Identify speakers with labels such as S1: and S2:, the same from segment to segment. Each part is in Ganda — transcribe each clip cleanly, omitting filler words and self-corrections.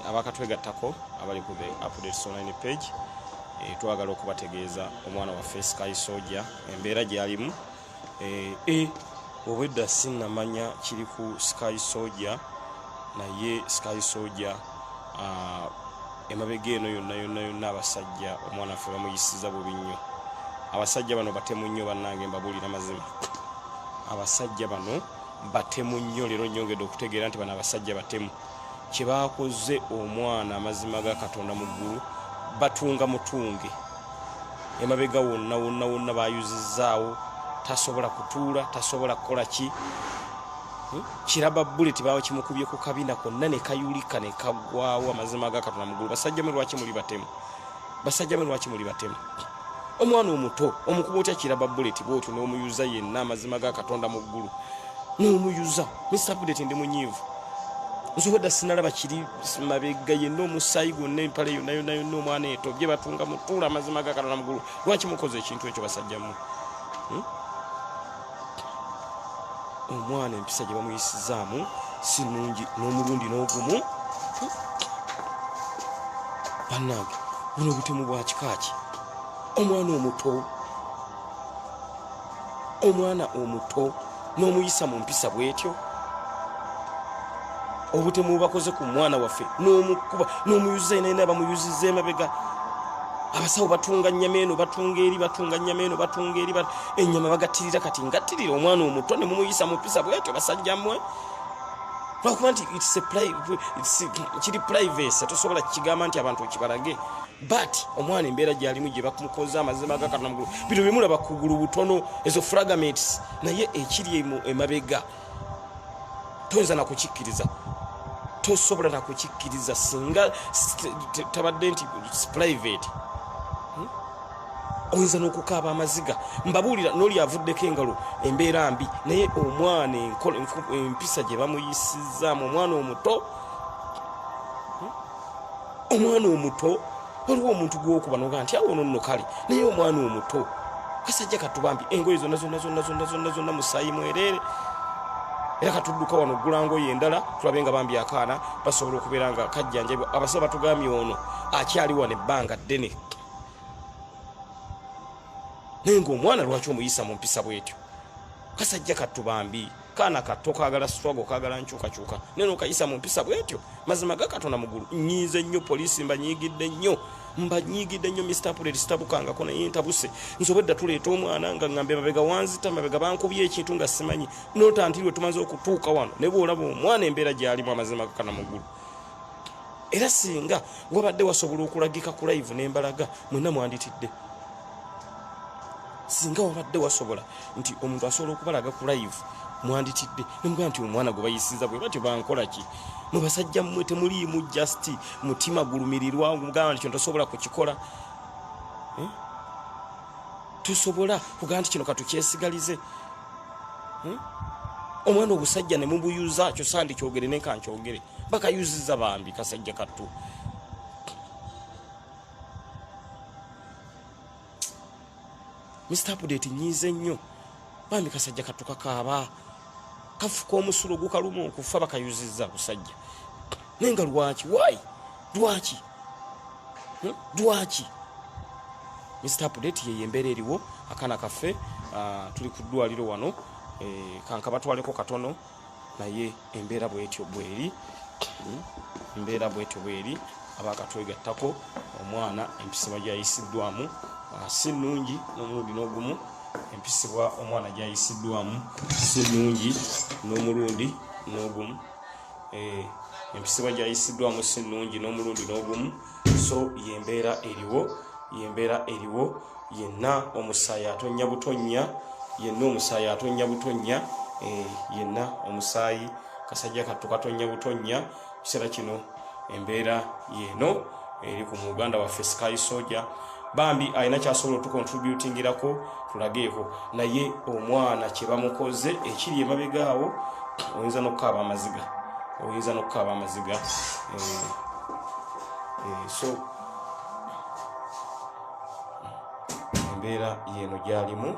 S1: abakatwegattako abali ku the updates online page twagala okubategeeza omwana waffe Sky Soldier embeera gy'alimu. Obwedda sinnamanya kiri ku Sky Soldier, naye Sky Soldier emabega eno yonna abasajja omwana waffe bamuyisiza bubi nnyo. Abasajja bano batemu nnyo bannange, mbabuulira mazima. Abasajja bano batemu nnyo, leero nnyongedde okutegeera nti bano abasajja batemu. Kye baakoze omwana amazima ga Katonda mu ggulu, batunga mutunge emabega wonna bayuzizzaawo, tasobola kutuula, tasobola kukola ki. Kiraba bullet bawo kimukubye ku kabina konna ne kayulika ne kagwawo, amazima ga Katonda mu ggulu. Basajja mwe lwaki muli batemu? Basajja mwe lwaki muli batemu? Omwana omuto omukuba otya kiraba bullet bwotyo n'omuyuza yenna, amazima ga Katonda mu ggulu n'omuyuza. Mr. Bullet ndi munyiivu, nsobodde sinalaba kiri mabega yenna, omusaayi gwonna, empale yonna omwana etobye, batunga mutuula, amazima ga Katonda mu ggulu. Lwaki mukoze ekintu ekyo basajjamu? Omwana empisa gye bamuyisizaamu si nnungi n'omulundi n'ogumu. Bannange, buno obutemu bwa kika ki? Omwana omuto n'omuyisa mu mpisa bwetyo. Obutemu bakoze ku mwana waffe n'omukuba n'omuyuza yenna bamuyuzizza emabega. Abasawo batunga nnyama eno, batunga eri, ennyama bagattirira, kati ngattirira omwana omuto ne mumuyisa mu mpisa bwetyo basajja mmwe. Lwakuba nti kiri privacy, tosobola kigamba nti abantu kibalage. But omwana embeera gy'alimu gye bakumukoza, amazima ga Katonda mu ggulu, bino bye mulaba kugulu butono, ezo fragments, naye ekiri emabega toyinza na kukikkiriza, tosobola na kukikkiriza singa tabadde nti private. Oyinza n'okukaaba amaziga. Mbabuulira n'oli avuddeko engalo embeera mbi, naye omwana empisa gye bamuyisizaamu, omwana omuto waliwo omuntu gw'okuba noga nti awo nonno kale, naye omwana omuto kasajja katubambi, engoye zonna musaayi mwereere. Era katudduka wano ogulangoye endala tulabe nga bambi akaana basobola okubeera nga kajjanjabwa. Abasawo batugambye ono akyali wano ebbanga ddene, naye ng'omwana lwaki omuyisa mu mpisa bwetyo? Kasajja katubambi, kaana kato kaagala struggle, kaagala nkyukakyuka, naye n'okayisa mu mpisa bwetyo. Mazima ga Katonda mu ggulu, nyiize nnyo poliisi, mbanyiigidde nnyo Mr. Bullet, sitabukangako naye ntabuse. Nsobodde tuleeta omwana nga ngambye mabega wanzita, mabega bankubye ekintu nga simanyi, n'otantirwe tumaze okutuuka wano ne bw'olaba omwana embeera gy'alimu, amazima ga Katonda mu ggulu. Era singa wabadde wasobola okulagika ku live n'embalaga, mwenna mwanditidde. Singa wabadde wasobola nti omuntu asobola okubalaga ku live, mwanditidde nemugamba nti omwana gwe bayisiza bwe batyo bankola ki? Mu basajja mmwe temuliimu just mutima gulumirirwa ngamba nti kino tosobola kukikola. Tusobola kugamba nti kino katukyesigalize. Omwana obusajja ne mubuyuza kyo sandi kyogere ne kankyogere, bakayuziza bambi kasajja kattu. Mr. Bullet nyiize nnyo bambi kasajja kattu kakaaba, kafuka omusulo gukaluma okufa, bakayuzizza busajja. Naye nga lwaki? Lwaki? Mr. Bullet ye embeera eriwo, akaana kaffe tuli ku ddwaliro wano, kanka batwaleko katono, naye embeera bwetyo bweri. Abakatwegattako omwana empisibwa gyayisiddwamu si nnungi n'omulundi n'ogumu. Empisibwa omwana gyayisiddwamu si nnungi n'omulundi n'ogumu. Empisibwa gyayisiddwamu si nnungi n'omulundi n'ogumu. So yembeera eriwo, yenna omusaayi atonnya butonnya, yenna omusaayi kasajja kattu katonnya butonnya. Kiseera kino embeera yeno eri ku Muganda waffe Sky Soldier. Bambi alina kyasobola otukontributingirako tulageeko, naye omwana kye bamukoze ekiri emabega awo, oyinza n'okukaaba amaziga. So embeera yeno gyalimu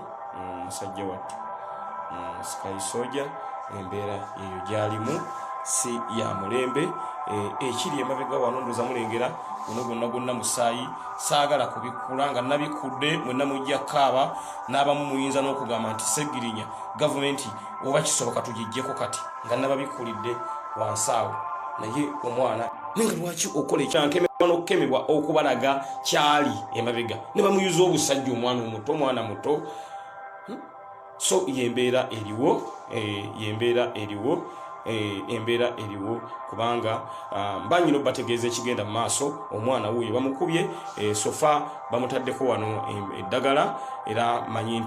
S1: musajja wattu Sky Soldier, embeera eyo gyalimu si ya mulembe. Ekiri emabega wano ndoza mulengera uno gonna musaayi saagala kubikula nga nabikudde mwenna mujja kaaba n'abamu muyinza n'okugamba nti Segirinya gavumenti oba kisoboka tugijjeko kati nga nababikulidde wansaawo naye omwana nenga lwaki okola ekyankemebwa n'okukemebwa okubalaga kyali emabega ne bamuyuza obusajja omwana muto so yembeera eriwo kubanga mbanyino bategeeza ekigenda mu maaso omwana wuyo bamukubye sofa bamutaddeko wano eddagala era manyi